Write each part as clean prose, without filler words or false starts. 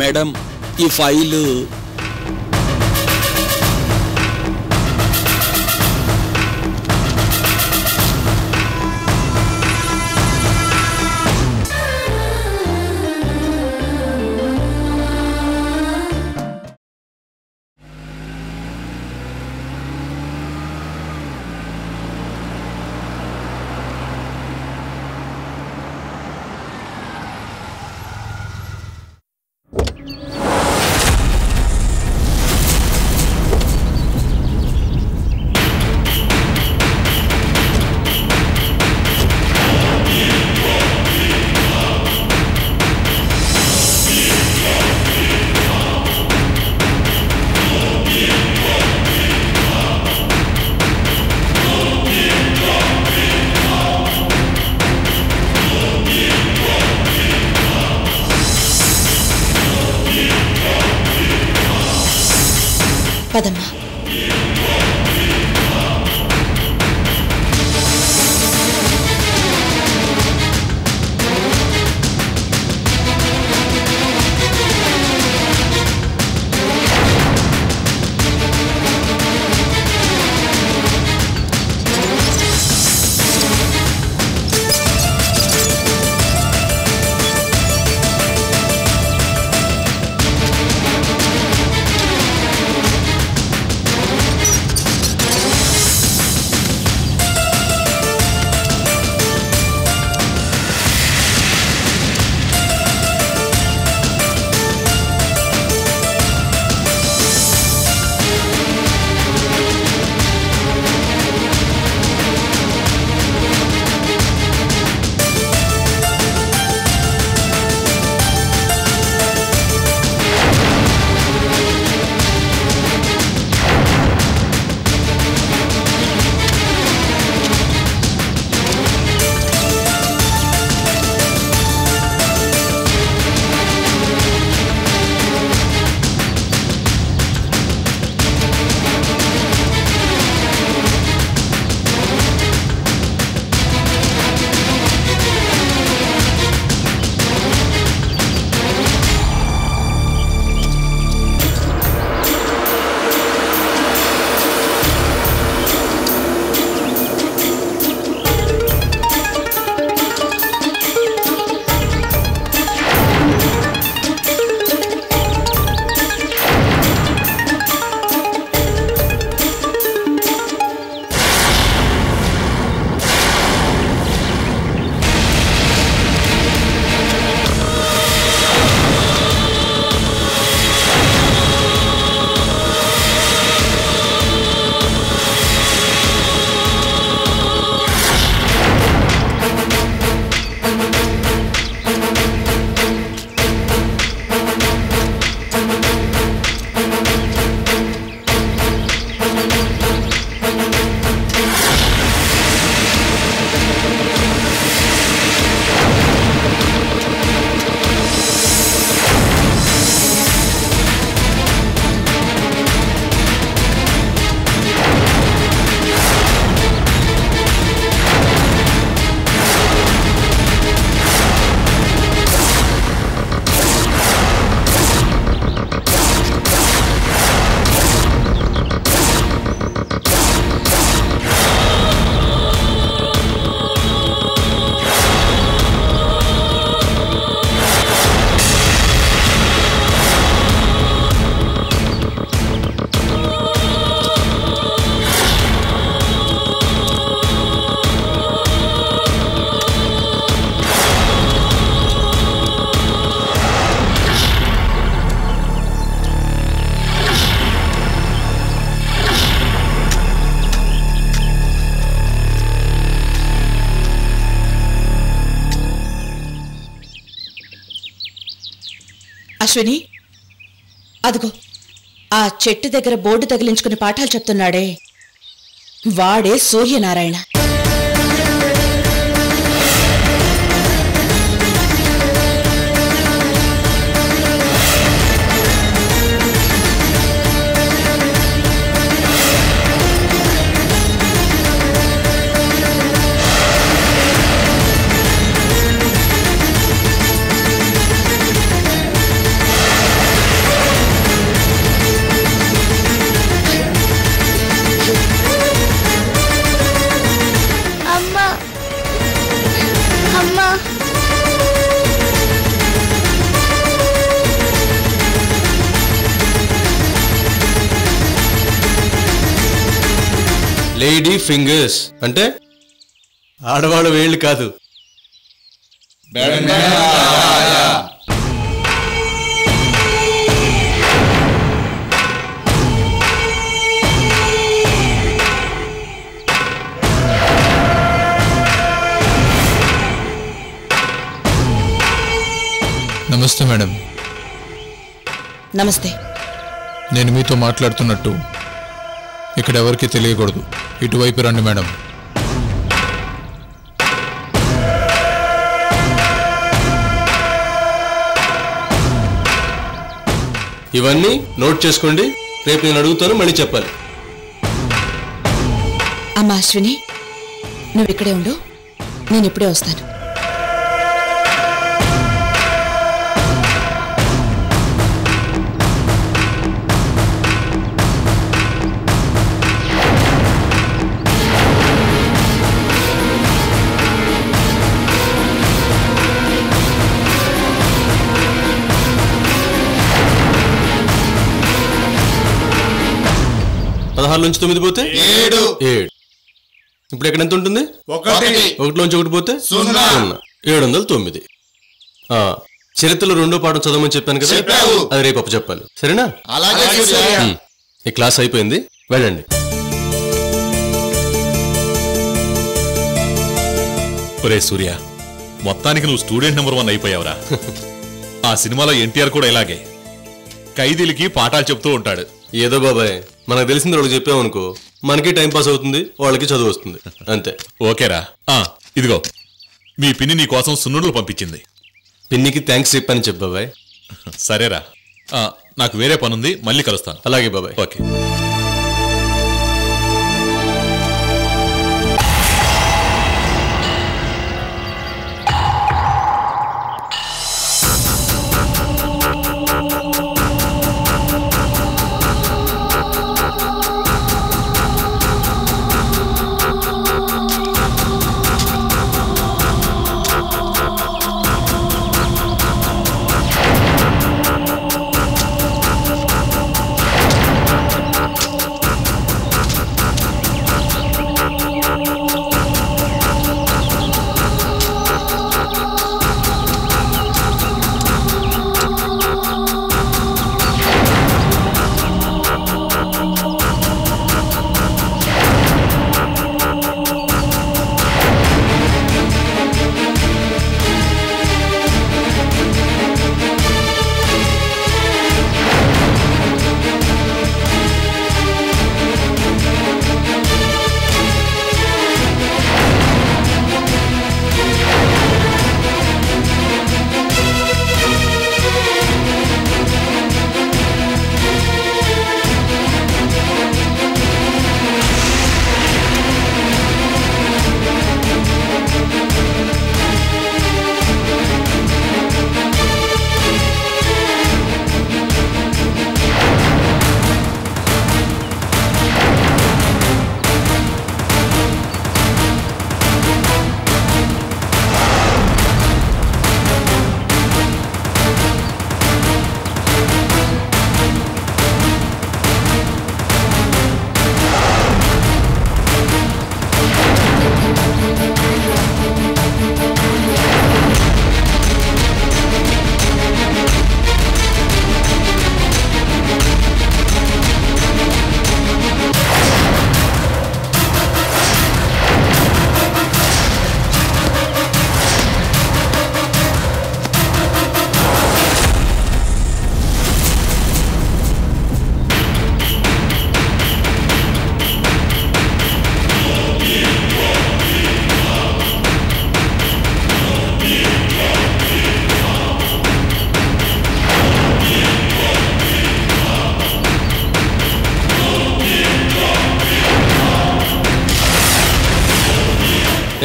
Madam ఈ file పదమ్మా. అశ్విని, అదిగో ఆ చెట్టు దగ్గర బోర్డు తగిలించుకుని పాఠాలు చెప్తున్నాడే, వాడే సూర్యనారాయణ. లేడీ ఫింగర్స్ అంటే ఆడవాళ్ళ వేళ్ళు కాదు. నమస్తే మేడం. నమస్తే. నేను మీతో మాట్లాడుతున్నట్టు ఇక్కడ ఎవరికి తెలియకూడదు. ఇటువైపు రండి మేడం. ఇవన్నీ నోట్ చేసుకోండి. రేపు నేను అడుగుతాను, మళ్ళీ చెప్పాలి. అమ్మా అశ్విని, నువ్వు ఇక్కడే ఉండు, నేను ఇప్పుడే వస్తాను. నుంచి 9 పోతే 7. ఇప్పుడు ఎక్కడ ఎంత ఉంటుంది? 1 1 పోతే 0. 709. చరిత్రలో 2వ పాఠం చదవమని చెప్పాను కదా, అది రేపు అప్పు చెప్పాలి. సరేనా? ఈ క్లాస్ అయిపోయింది, వెళ్ళండి. ఒరే సూర్య, మొత్తానికి నువ్వు స్టూడెంట్ నెంబర్ 1 అయిపోయావురా. ఆ సినిమాలో ఎన్టీఆర్ కూడా ఇలాగే ఖైదీలకి పాఠాలు చెప్తూ ఉంటాడు. ఏదో బాబాయ్, మనకు తెలిసింది వాళ్ళకి చెప్పామనుకో, మనకి టైం పాస్ అవుతుంది, వాళ్ళకి చదువు వస్తుంది, అంతే. ఓకేరా. ఇదిగో మీ పిన్ని నీ కోసం సున్నుండలు పంపించింది. పిన్నికి థ్యాంక్స్ చెప్పని చెప్పు బాబాయ్. సరేరా, నాకు వేరే పనుంది, మళ్ళీ కలుస్తాను. అలాగే బాబాయ్. ఓకే.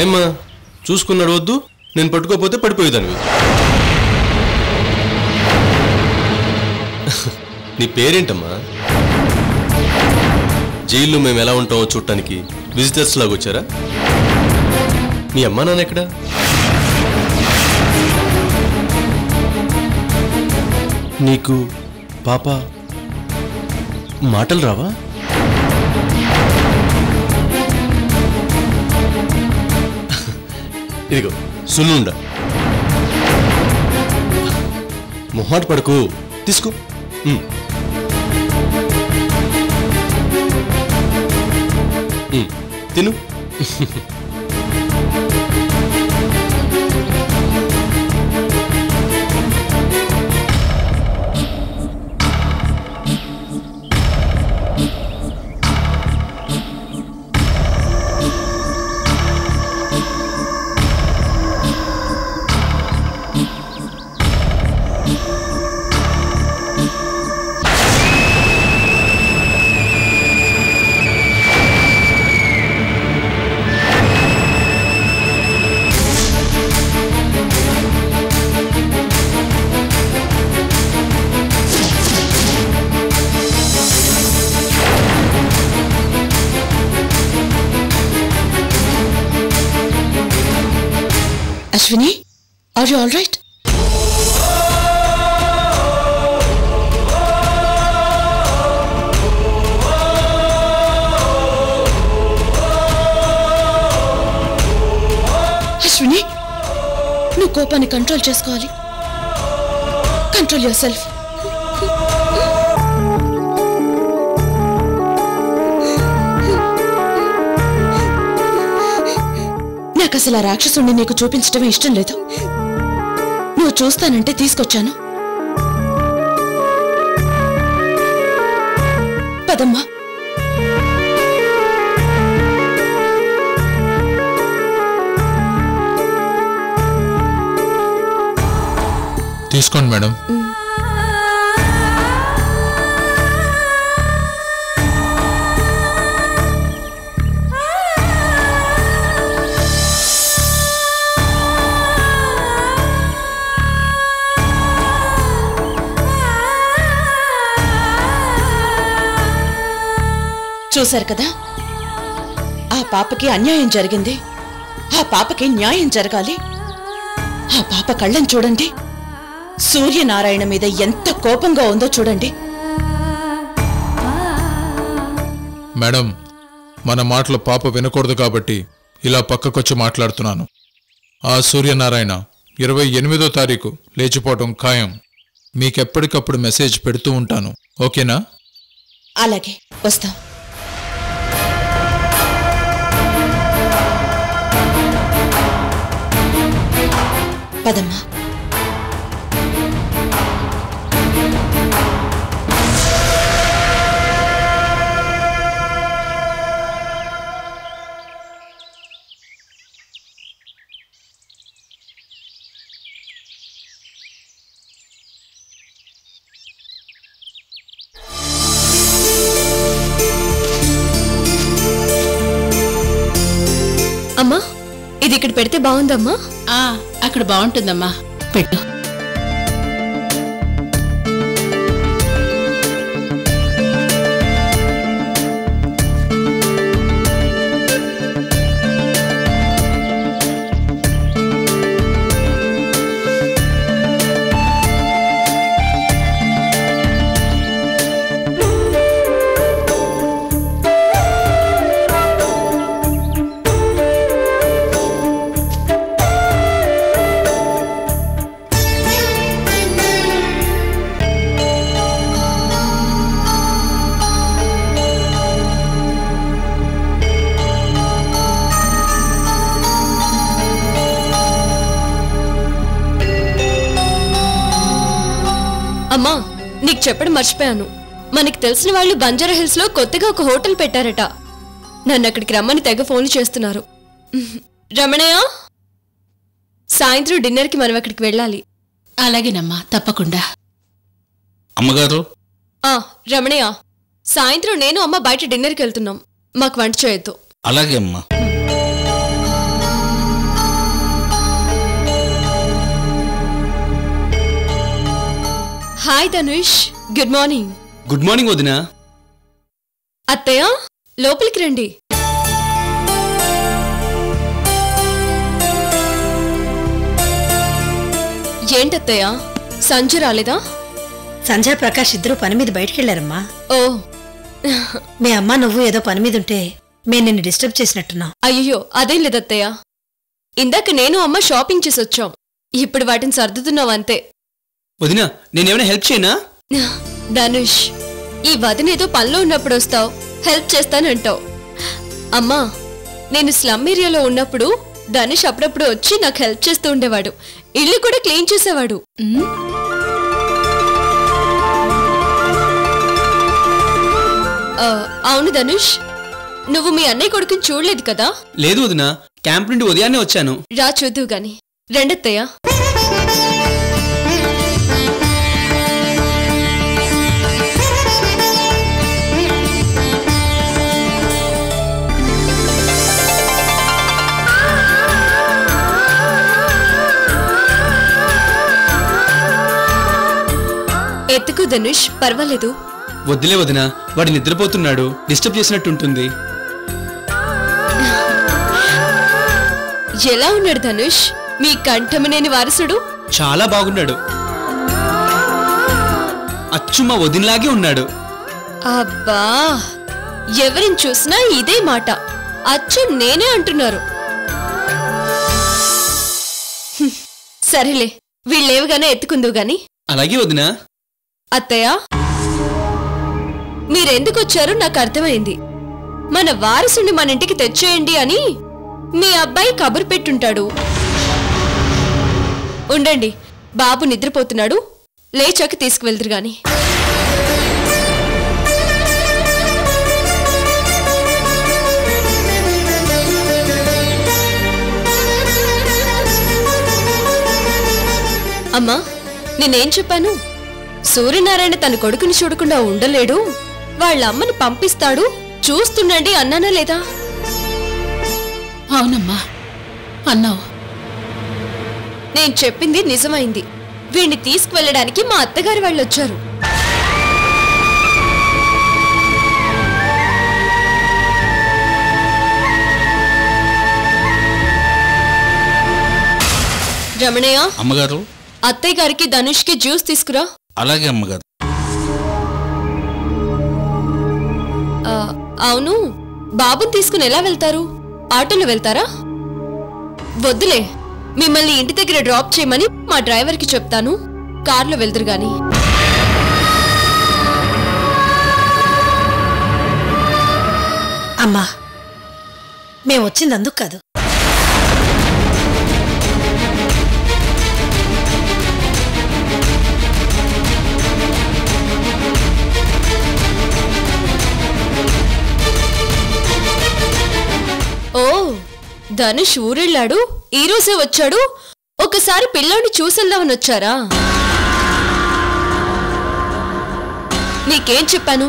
ఏమ్మా, చూసుకున్నాడు వద్దు, నేను పట్టుకోపోతే పడిపోయేదానివి. నీ పేరేంటమ్మా? జైల్లో మేము ఎలా ఉంటామో చూడటానికి విజిటర్స్ లాగా వచ్చారా? మీ అమ్మా నాన్న ఎక్కడా? నీకు పాప మాటలు రావా? ఇదిగో సున్నుండ. మొహాట పడకు, తీసుకో. తిను. Ashwini, are you all right? Ashwini, నువ్వు కోపాన్ని కంట్రోల్ చేసుకోవాలి. Control your self. నాకు అసలు ఆ రాక్షసుని నీకు చూపించటమే ఇష్టం లేదు. నువ్వు చూస్తానంటే తీసుకొచ్చాను. పదమ్మా. తీసుకోండి మేడం. చూశారు కదా, ఆ పాపకి అన్యాయం జరిగింది. ఆ పాపకి న్యాయం జరగాలి. ఆ పాప కళ్ళని చూడండి. సూర్యనారాయణ మీద ఎంత కోపంగా ఉందో చూడండి. మేడం, మన మాటలు పాప వినకూడదు కాబట్టి ఇలా పక్కకొచ్చి మాట్లాడుతున్నాను. ఆ సూర్యనారాయణ 28వ తారీఖు లేచిపోవటం ఖాయం. మీకెప్పటికప్పుడు మెసేజ్ పెడుతూ ఉంటాను. ఓకేనా? అలాగే, వస్తాం. పదమ్మా. అమ్మా, ఇది ఇక్కడ పెడితే బాగుందమ్మా? అక్కడ బాగుంటుందమ్మా, పెట్టు. అమ్మా, నీకు చెప్పడం మర్చిపోయాను. మనకి తెలిసిన వాళ్ళు బంజారా హిల్స్ లో కొత్తగా ఒక హోటల్ పెట్టారట. నన్ను అక్కడికి రమ్మని తెగ ఫోన్లు చేస్తున్నారు. రమణయ్య, సాయంత్రం డిన్నర్ కి మనం అక్కడికి వెళ్ళాలి. అలాగేనమ్మా, తప్పకుండా. అమ్మగారు. రమణయ్య, సాయంత్రం నేను అమ్మ బయట డిన్నర్కి వెళ్తున్నాం. మాకు వంట చేయొద్దు. అలాగే అమ్మా. Hi Dhanush, good morning. Good morning వదినా. అత్తయ్య, లోపలికి రండి. ఏంటత్తయ్య, సంజు రాలేదా? సంజయ్ ప్రకాష్ ఇద్దరు పని మీద బయటకెళ్లారమ్మా. ఓ, మీ అమ్మ నువ్వు ఏదో పని మీద ఉంటే మేము నిన్ను డిస్టర్బ్ చేసినట్టున్నాం. అయ్యో, అదేం లేదత్తయ్య. ఇందాక నేను అమ్మ షాపింగ్ చేసి వచ్చాం. ఇప్పుడు వాటిని సర్దుతున్నాం అంతే. వదినా నేనేమైనా హెల్ప్ చేయనా? ధనుష్, ఈ వదినేదో పనిలో ఉన్నప్పుడు వస్తావు, హెల్ప్ చేస్తానంటావు. అమ్మా, నేను స్లమ్ ఏరియాలో ఉన్నప్పుడు ధనుష్ అప్పుడప్పుడు వచ్చి నాకు హెల్ప్ చేస్తూ ఉండేవాడు. ఇల్లు కూడా క్లీన్ చేసేవాడు. అవును ధనుష్, నువ్వు మీ అన్నయ్య కొడుకుని చూడలేదు కదా? లేదు వదినా, క్యాంప్ నుండి ఉదయాన్నే వచ్చాను. రా చూద్దువు గాని. రెండత్తయ్య. ఎత్తుకు ధనుష్, పర్వాలేదు. వద్దులే వదినా, వాడు నిద్రపోతున్నాడు, డిస్టర్బ్ చేసినట్టుంటుంది. ఎలా ఉన్నాడు ధనుష్ మీ కంఠమనేని వారసుడు? చాలా బాగున్నాడు, అచ్చు మా వదినలాగే ఉన్నాడు. అబ్బా, ఎవరిని చూసినా ఇదే మాట, అచ్చు నేనే అంటున్నారు. సరేలే, వీళ్ళేవిగానే ఎత్తుకుందువు గాని. అలాగే వదినా. అత్తయ్య, మీరెందుకొచ్చారో నాకు అర్థమైంది. మన వారసుని మన ఇంటికి తెచ్చేయండి అని మీ అబ్బాయి కబురు పెట్టుంటాడు. ఉండండి, బాబు నిద్రపోతున్నాడు, లేచాక తీసుకువెళ్తురు గాని. అమ్మా, నేనేం చెప్పాను? సూర్యనారాయణ తన కొడుకుని చూడకుండా ఉండలేడు, వాళ్ళ అమ్మని పంపిస్తాడు, చూస్తుండండి అన్నానా లేదా? అవునమ్మా, అన్నావు. నేను చెప్పింది నిజమైంది. వీణ్ణి తీసుకువెళ్ళడానికి మా అత్తగారి వాళ్ళు వచ్చారు. రమణయ్య, అమ్మగారు. అత్తయ్య గారికి ధనుష్కి జ్యూస్ తీసుకురా. అలాగే అమ్మగారు. అవును, బాబుని తీసుకుని ఎలా వెళ్తారు? ఆటోలో వెళ్తారా? వద్దులే, మిమ్మల్ని ఇంటి దగ్గర డ్రాప్ చేయమని మా డ్రైవర్కి చెప్తాను, కార్లో వెళ్తురు గాని. అమ్మా, మేము వచ్చింది అందుకు కాదు. ఓ, ధనుష్ ఊరెళ్ళాడు, ఈరోజే వచ్చాడు, ఒకసారి పిల్లోని చూసెళ్దామని వచ్చారా? నీకేం చెప్పాను?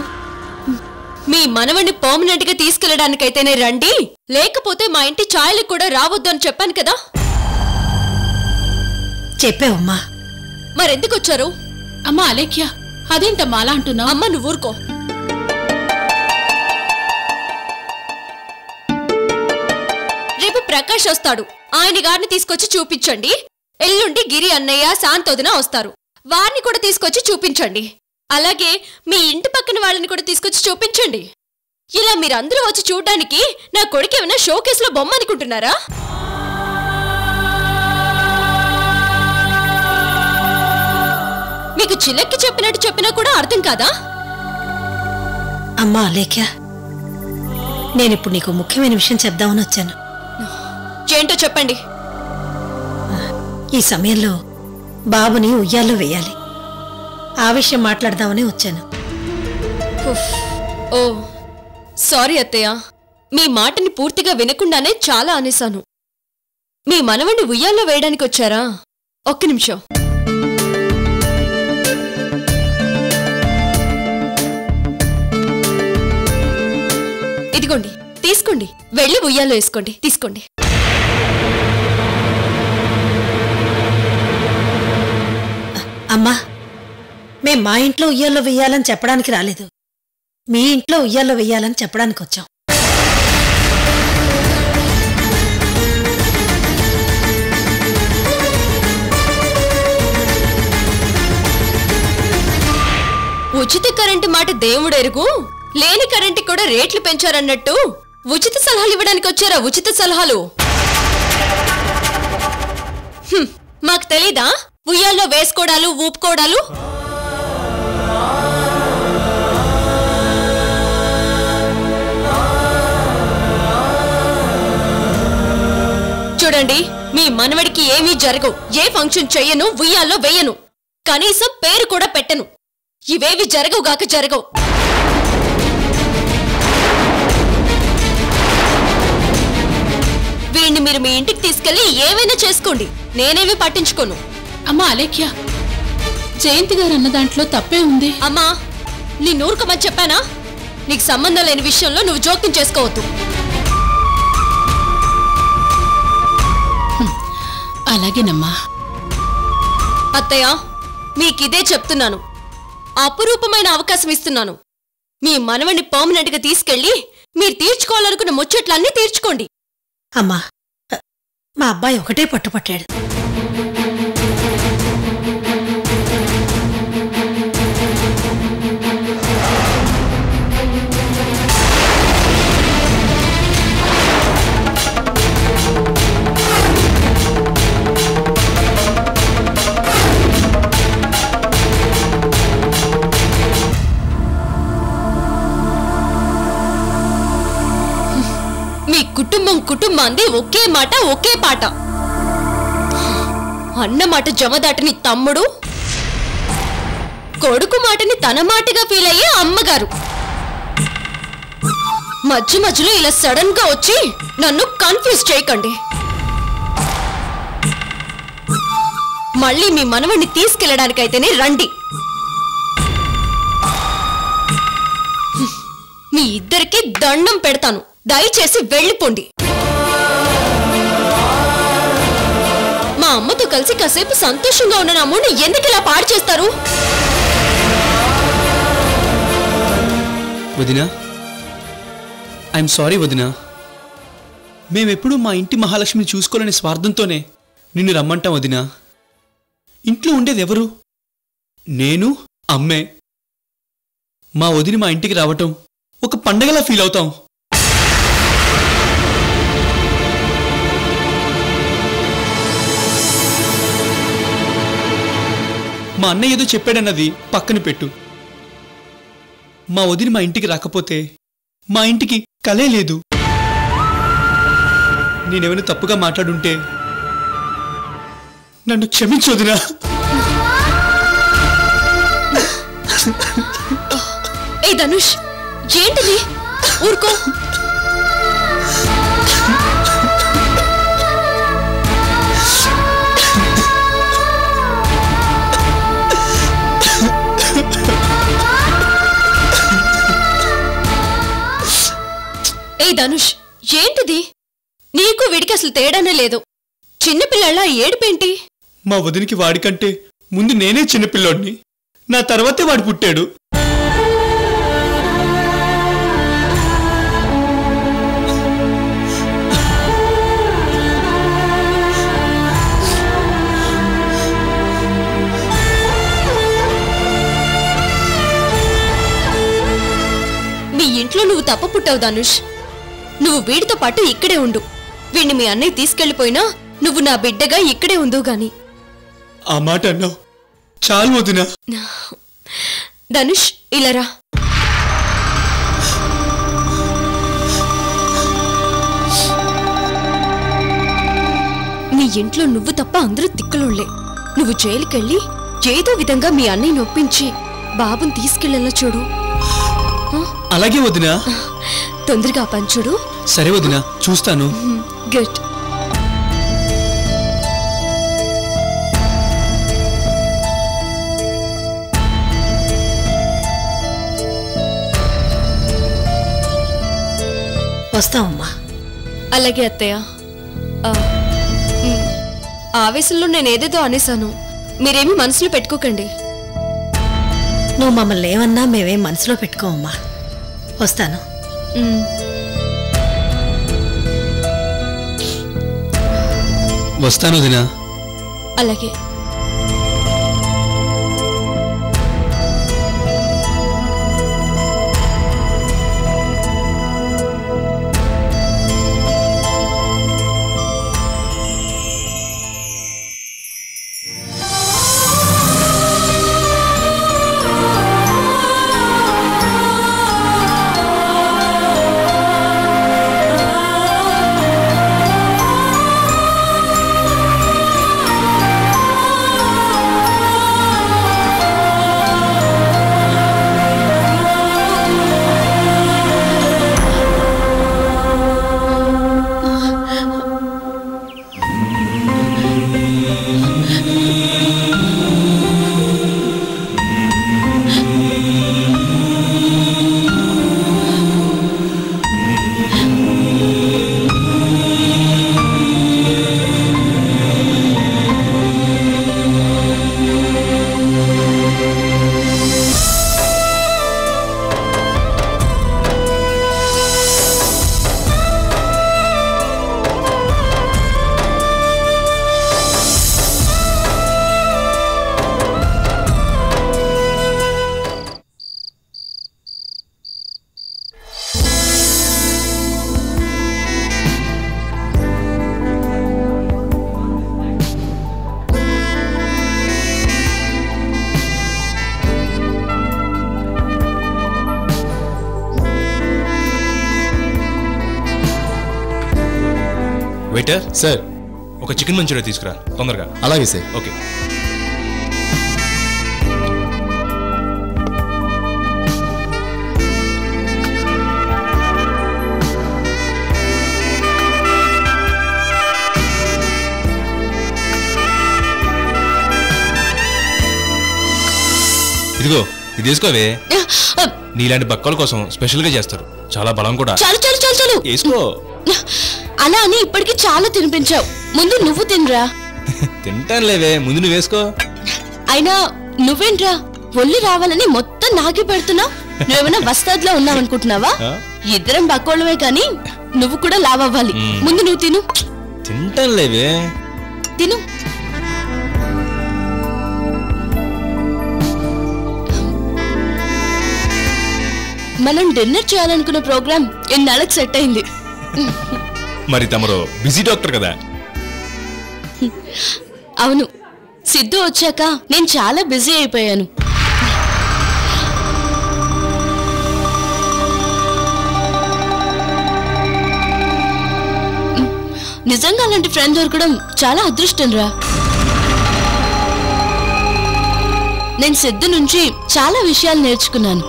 మీ మనవణ్ణి పర్మనెంట్ గా తీసుకెళ్లడానికైతేనే రండి, లేకపోతే మా ఇంటి ఛాయలకు కూడా రావద్దు అని చెప్పాను కదా. చెప్పావమ్మా. మరెందుకు వచ్చారు? అమ్మా అలేఖ్య, అదేంటమ్మా అలా అంటున్నావు? అమ్మ నువ్వు ఊరుకో. రేపు ప్రకాష్ వస్తాడు, ఆయన గారిని తీసుకొచ్చి చూపించండి. ఎల్లుండి గిరి అన్నయ్య, శాంతోదన వస్తారు, వారిని కూడా తీసుకొచ్చి చూపించండి. అలాగే మీ ఇంటి పక్కన వాళ్ళని కూడా తీసుకొచ్చి చూపించండి. ఇలా మీరందరూ వచ్చి చూడడానికి నా కొడుకు ఏమైనా షోకేస్లో బొమ్మ అనుకుంటున్నారా? మీకు చిలక్కి చెప్పినట్టు చెప్పినా కూడా అర్థం కాదా? అమ్మా అలేఖ్య, నేనిప్పుడు నీకు ముఖ్యమైన విషయం చెప్దామని వచ్చాను. ఏంటో చెప్పండి. ఈ సమయంలో బాబుని ఉయ్యాల్లో వేయాలి, ఆ విషయం మాట్లాడదామని వచ్చాను. ఓ సారీ అత్తయ్య, మీ మాటని పూర్తిగా వినకుండానే చాలా అనేశాను. మీ మనవణ్ణి ఉయ్యాల్లో వేయడానికి వచ్చారా? ఒక్క నిమిషం. ఇదిగోండి, తీసుకోండి, వెళ్ళి ఉయ్యాల్లో వేసుకోండి. తీసుకోండి. అమ్మా, మేం మా ఇంట్లో ఉయ్యాల్లో వెయ్యాలని చెప్పడానికి రాలేదు, మీ ఇంట్లో ఉయ్యాల్లో వెయ్యాలని చెప్పడానికి వచ్చాం. ఉచిత కరెంటు మాట దేవుడెరుగు, లేని కరెంటు కూడా రేట్లు పెంచారన్నట్టు ఉచిత సలహాలు ఇవ్వడానికి వచ్చారా? ఉచిత సలహాలు మాకు తెలీదా ఉయ్యాల్లో వేసుకోవడాలు ఊపుకోవడాలు? చూడండి, మీ మనవడికి ఏమీ జరగవు. ఏ ఫంక్షన్ చెయ్యను, ఉయ్యాల్లో వేయను, కనీసం పేరు కూడా పెట్టను. ఇవేవి జరగవుగాక జరగవు. వీణ్ణి మీరు మీ ఇంటికి తీసుకెళ్లి ఏమైనా చేసుకోండి, నేనేమి పట్టించుకోను. అమ్మా అలేఖ్య, జయంతి గారు అన్న దాంట్లో తప్పే ఉంది. అమ్మా, నీ నూరుకోమని చెప్పానా? నీకు సంబంధం లేని విషయంలో నువ్వు జోక్యం చేసుకోవద్దు. అలాగేనమ్మా. అత్తయ్య, మీకిదే చెప్తున్నాను. అపురూపమైన అవకాశం ఇస్తున్నాను. మీ మనవణ్ణి పర్మనెంట్ గా తీసుకెళ్లి మీరు తీర్చుకోవాలనుకున్న ముచ్చట్లన్నీ తీర్చుకోండి. అమ్మా, మా అబ్బాయి ఒకటే పట్టుపట్టాడు. మీ కుటుంబాంది ఒకే మాట ఒకే పాట. అన్న మాట జమదాటని తమ్ముడు, కొడుకు మాటని తన మాటగా ఫీల్ అయ్యే అమ్మగారు. మధ్య మధ్యలో ఇలా సడన్ గా వచ్చి నన్ను కన్ఫ్యూజ్ చేయకండి. మళ్ళీ మీ మనవణ్ణి తీసుకెళ్లడానికైతేనే రండి. మీ ఇద్దరికి దండం పెడతాను, దయచేసి వెళ్ళిపోండి. మా అమ్మతో కలిసి కాసేపు సంతోషంగా ఉన్న నా మూడ్ని ఎందుకు ఇలా పాడు చేస్తారు? వదినా, ఐఎమ్ సారీ వదినా. మేమెప్పుడు మా ఇంటి మహాలక్ష్మిని చూసుకోవాలనే స్వార్థంతోనే నిన్ను రమ్మంటాం వదినా. ఇంట్లో ఉండేది ఎవరు? నేను, అమ్మే. మా వదిని మా ఇంటికి రావటం ఒక పండగలా ఫీల్ అవుతాం. మా అన్నయ్య ఏదో చెప్పాడన్నది పక్కన పెట్టు. మా వదిని మా ఇంటికి రాకపోతే మా ఇంటికి కలే లేదు. నేనేమైనా తప్పుగా మాట్లాడుంటే నన్ను క్షమించు వదినా. ఏ ధనుష్, ఏంటిది? ఊరుకో. ఏ ధనుష్, ఏంటిది? నీకు వీడికి అసలు తేడానే లేదు. చిన్నపిల్లలా ఏడుపేంటి? మా వదినికి వాడికంటే ముందు నేనే చిన్నపిల్లోడిని, నా తర్వాతే వాడు పుట్టాడు. మీ ఇంట్లో నువ్వు తప్ప పుట్టావు ధనుష్. నువ్వు వీడితో పాటు ఇక్కడే ఉండు. వీడిని మీ అన్నయ్య తీసుకెళ్లిపోయినా నువ్వు నా బిడ్డగా ఇక్కడే ఉందో గాని. ఆ మాట అన్నావు చాలు వదినా. ధనుష్, ఇలారా. నీ ఇంట్లో నువ్వు తప్ప అందరూ తిక్కలోళ్లే. నువ్వు జైలుకెళ్ళి ఏదో విధంగా మీ అన్నయ్యని ఒప్పించి బాబుని తీసుకెళ్లేలా చూడు. అలాగే వదినా. తొందరగా పని చూడు. సరే వదినా, చూస్తాను. గుడ్. వస్తామమ్మా. అలాగే అత్తయ్య. ఆవేశంలో నేనేదేదో అనేశాను, మీరేమీ మనసులో పెట్టుకోకండి. నువ్వు మమ్మల్ని ఏమన్నా మేమేం మనసులో పెట్టుకోమమ్మా. వస్తాను. వస్తాను వదినా. అలాగే. Waiter sir. ఒక చికెన్ మంచూరియా తీసుకురా తొందరగా. అలాగే సార్. ఓకే. ఇదిగో ఇది తీసుకోవే. నీలాంటి బక్కల కోసం స్పెషల్ గా చేస్తారు. చాలా బలం కూడా. చాలు చాలు చాలు చాలు వేసుకో. అలా అని ఇప్పటికి చాలా తినిపించావు. ముందు నువ్వు తినరా. తింటాను లేవే, ముందు నువ్వు వేసుకో. అయినా నువ్వేంట్రా ఒళ్ళు రావాలని మొత్తం నాకే పెడుతున్నావు. నువ్వేమైనా వస్తాద్లో ఉన్నావనుకుంటున్నావా? ఇద్దరం బక్కోళ్ళమే కానీ నువ్వు కూడా లావవ్వాలి. ముందు నువ్వు తిను. తింటాను లేవే, తిను. మనం డిన్నర్ చేయాలనుకున్న ప్రోగ్రామ్ ఎన్నాళ్ళకి సెట్ అయింది. మరి తమరు బిజీ డాక్టర్ కదా? అవును, సిద్ధు వచ్చాక నేను చాలా బిజీ అయిపోయాను. నిజంగా అలాంటి ఫ్రెండ్ దొరకడం చాలా అదృష్టం రా. నేను సిద్ధు నుంచి చాలా విషయాలు నేర్చుకున్నాను.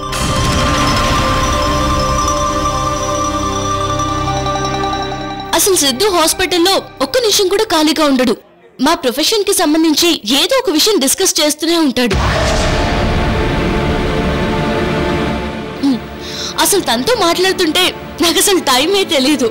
అసలు సిద్ధు హాస్పిటల్లో ఒక్క నిమిషం కూడా ఖాళీగా ఉండడు. మా ప్రొఫెషన్ కి సంబంధించి ఏదో ఒక విషయం డిస్కస్ చేస్తూనే ఉంటాడు. అసలు తనతో మాట్లాడుతుంటే నాకు అసలు టైమే తెలీదు.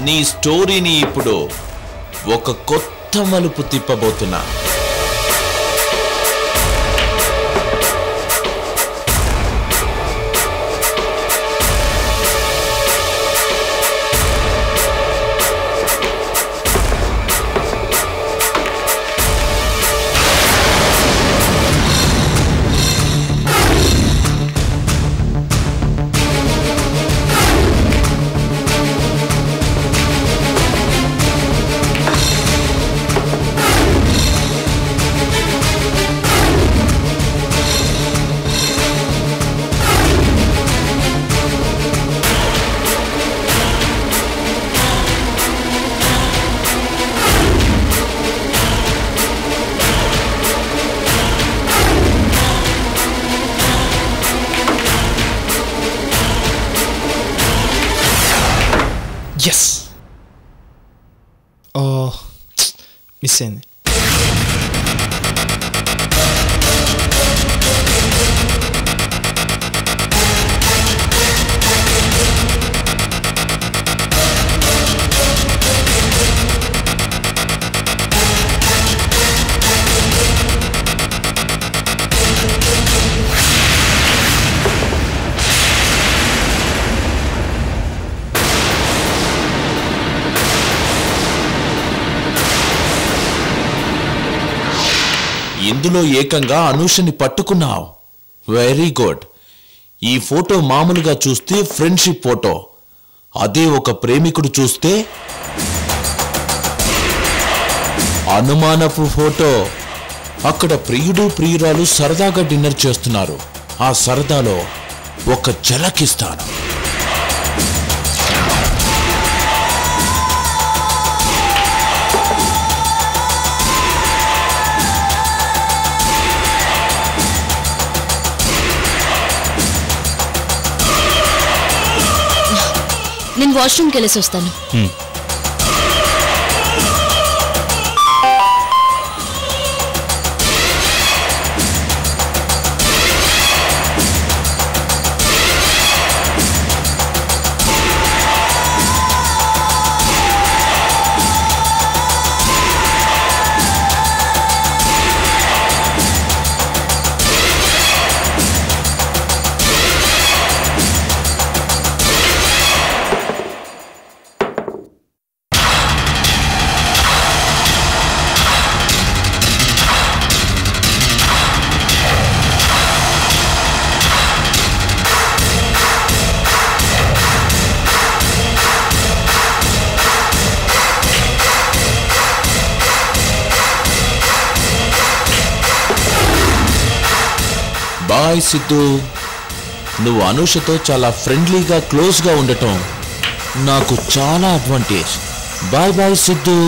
నీ స్టోరీని ఇప్పుడు ఒక కొత్త మలుపు తిప్పబోతున్నా. ఎస్. ఓ మిస్ అయింది. ఇందులో ఏకంగా అనూషని పట్టుకున్నావు. Very good. ఈ ఫోటో మామూలుగా చూస్తే ఫ్రెండ్షిప్ ఫోటో, అదే ఒక ప్రేమికుడు చూస్తే అనుమానపు ఫోటో. అక్కడ ప్రియుడు ప్రియురాలు సరదాగా డిన్నర్ చేస్తున్నారు. ఆ సరదాలో ఒక ఝలకిస్తాను. నేను వాష్రూమ్కి వెళ్ళేసి వస్తాను. బాయ్ సిద్ధు. నువ్వు అనూషతో చాలా ఫ్రెండ్లీగా క్లోజ్గా ఉండటం నాకు చాలా advantage. Bye bye Siddhu.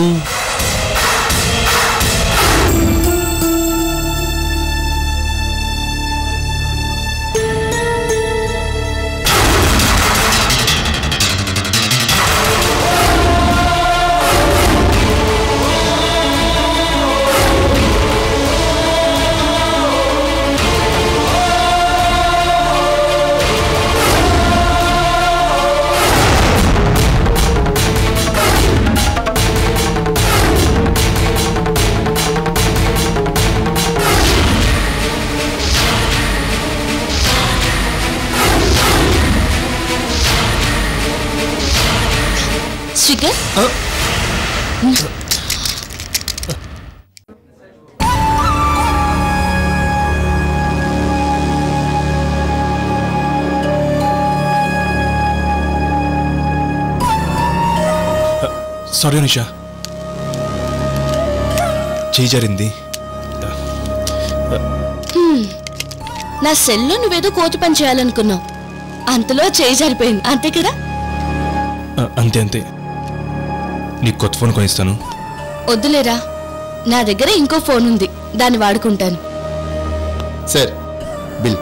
Shikhar, sorry Nisha, చేయి జారింది. నా సెల్లో నువ్వేదో కోతి పని చేయాలనుకున్నావు, అంతలో చేయి జారిపోయింది, అంతే కదా? అంతే అంతే. నీకు కొత్త ఫోన్ కొనిస్తాను. వద్దులేరా, నా దగ్గర ఇంకో ఫోన్ ఉంది, దాన్ని వాడుకుంటాను. Sir bill.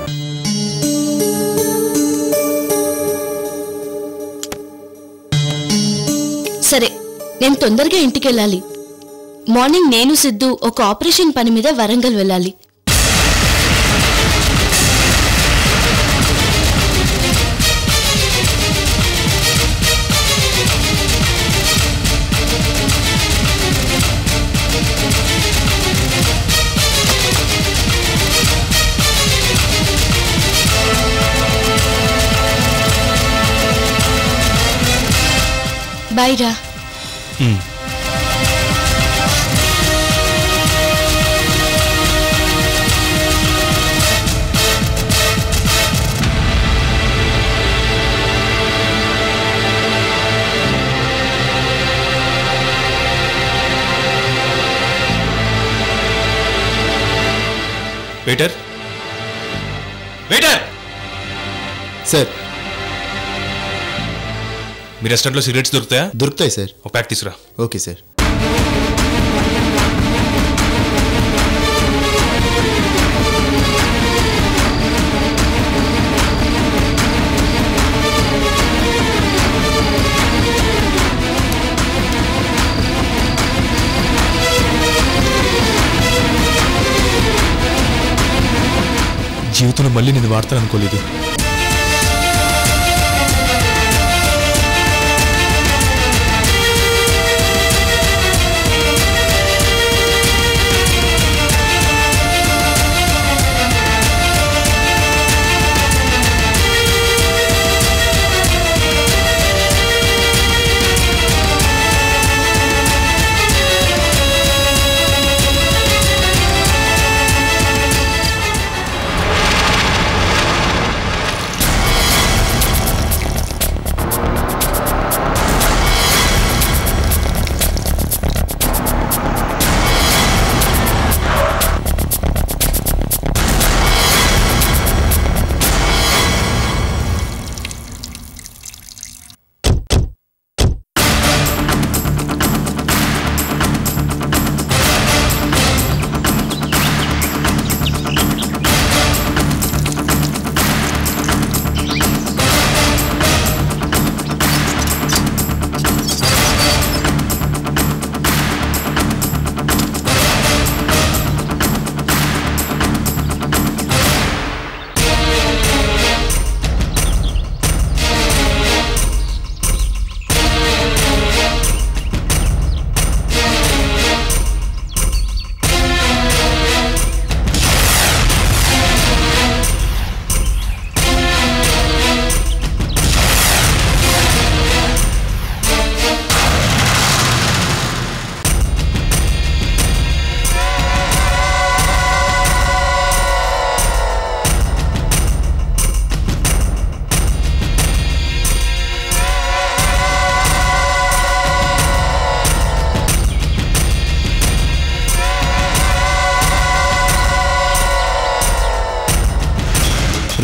సరే, నేను తొందరగా ఇంటికి వెళ్ళాలి. మార్నింగ్ నేను సిద్ధు ఒక ఆపరేషన్ పని మీద వరంగల్ వెళ్ళాలి. బాయ్ రా. Waiter, waiter. సార్, మీ రెస్టారెంట్లో సిగరెట్స్ దొరుకుతాయా? దొరుకుతాయి సార్. ఒక ప్యాక్ తీసుకురా. Okay sir. జీవితంలో మళ్ళీ నేను వాడతాను అనుకోలేదు.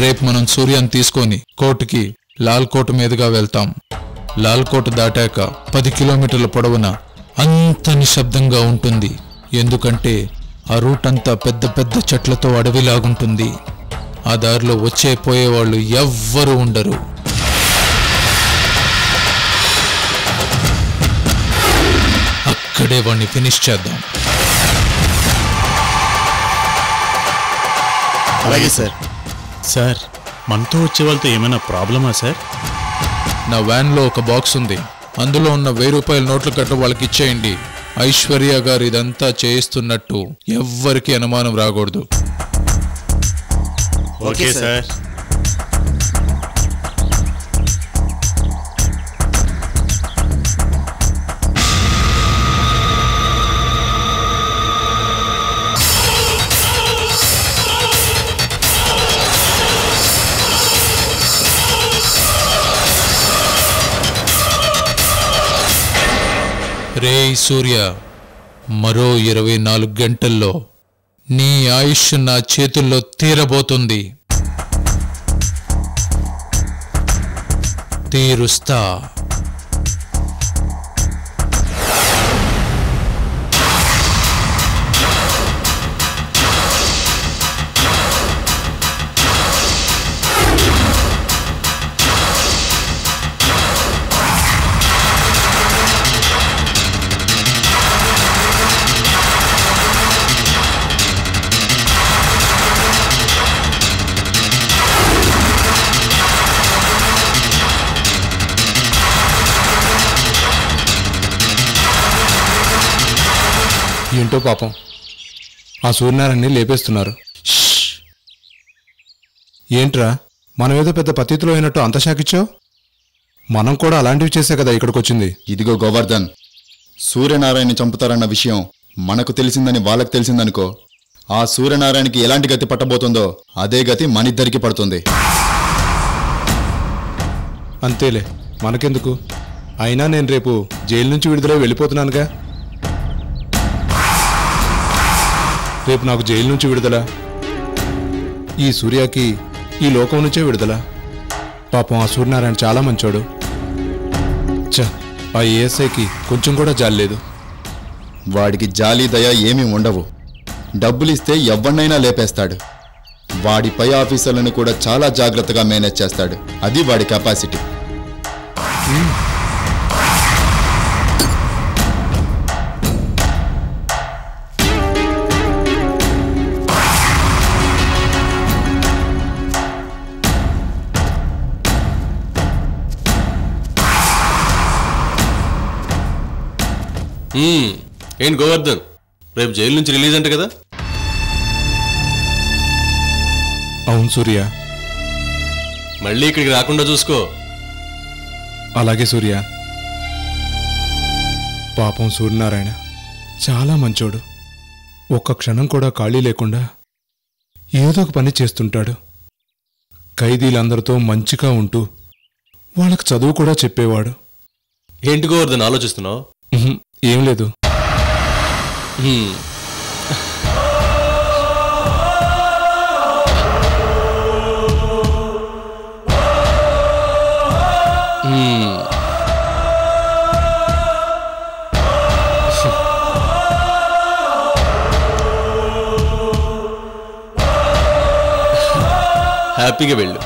రేపు మనం సూర్యాన్ని తీసుకొని కోర్టుకి లాల్ కోట మీదుగా వెళ్తాం. లాల్ కోట దాటాక 10 కిలోమీటర్ల పొడవున అంత నిశ్శబ్దంగా ఉంటుంది. ఎందుకంటే ఆ రూట్ అంతా పెద్ద పెద్ద చెట్లతో అడవిలాగుంటుంది. ఆ దారిలో వచ్చే పోయేవాళ్ళు ఎవ్వరూ ఉండరు. అక్కడే వాడిని ఫినిష్ చేద్దాం. అలాగే సార్. సార్, మనతో వచ్చే వాళ్ళతో ఏమైనా ప్రాబ్లమా సార్? నా వ్యాన్లో ఒక బాక్స్ ఉంది. అందులో ఉన్న 1000 రూపాయల నోట్ల కట్ట వాళ్ళకి ఇచ్చేయండి. ఐశ్వర్య గారు ఇదంతా చేయిస్తున్నట్టు ఎవ్వరికి అనుమానం రాకూడదు. Okay sir. రే సూర్య, మరో 24 గంటల్లో నీ ఆయుష్ నా చేతుల్లో తీరబోతుంది. తీరుస్తా. ఏంటో పాపం ఆ సూర్యనారాయణని లేపేస్తున్నారు. ఏంట్రా మనమేదో పెద్ద పతితులో అయినట్టు అంత షాకిచ్చావు? మనం కూడా అలాంటివి చేసే కదా ఇక్కడికి వచ్చింది. ఇదిగో గోవర్ధన్, సూర్యనారాయణ చంపుతారన్న విషయం మనకు తెలిసిందని వాళ్ళకి తెలిసిందనుకో, ఆ సూర్యనారాయణకి ఎలాంటి గతి పట్టబోతుందో అదే గతి మనిద్దరికి పడుతుంది. అంతేలే, మనకెందుకు? అయినా నేను రేపు జైలు నుంచి విడుదలై వెళ్ళిపోతున్నానుగా. రేపు నాకు జైలు నుంచి విడుదల, ఈ సూర్యకి ఈ లోకం నుంచే విడుదల. పాపం ఆ సూర్యనారాయణ చాలా మంచోడు. ఆ ఏఎస్ఐకి కొంచెం కూడా జాలి లేదు. వాడికి జాలి దయ ఏమీ ఉండవు. డబ్బులిస్తే ఎవ్వన్నైనా లేపేస్తాడు. వాడి పై ఆఫీసర్లను కూడా చాలా జాగ్రత్తగా మేనేజ్ చేస్తాడు. అది వాడి కెపాసిటీ. ఏంటి గోవర్ధన్, రేపు జైలు నుంచి రిలీజ్ అంటే కదా? అవును సూర్య. మళ్ళీ ఇక్కడికి రాకుండా చూసుకో. అలాగే సూర్య. పాపం సూర్యనారాయణ చాలా మంచోడు. ఒక్క క్షణం కూడా ఖాళీ లేకుండా ఏదో ఒక పని చేస్తుంటాడు. ఖైదీలందరితో మంచిగా ఉంటూ వాళ్ళకి చదువు కూడా చెప్పేవాడు. ఏంటి గోవర్ధన్ ఆలోచిస్తున్నావు? ఏం లేదు. హ్యాపీగా వెళ్ళు.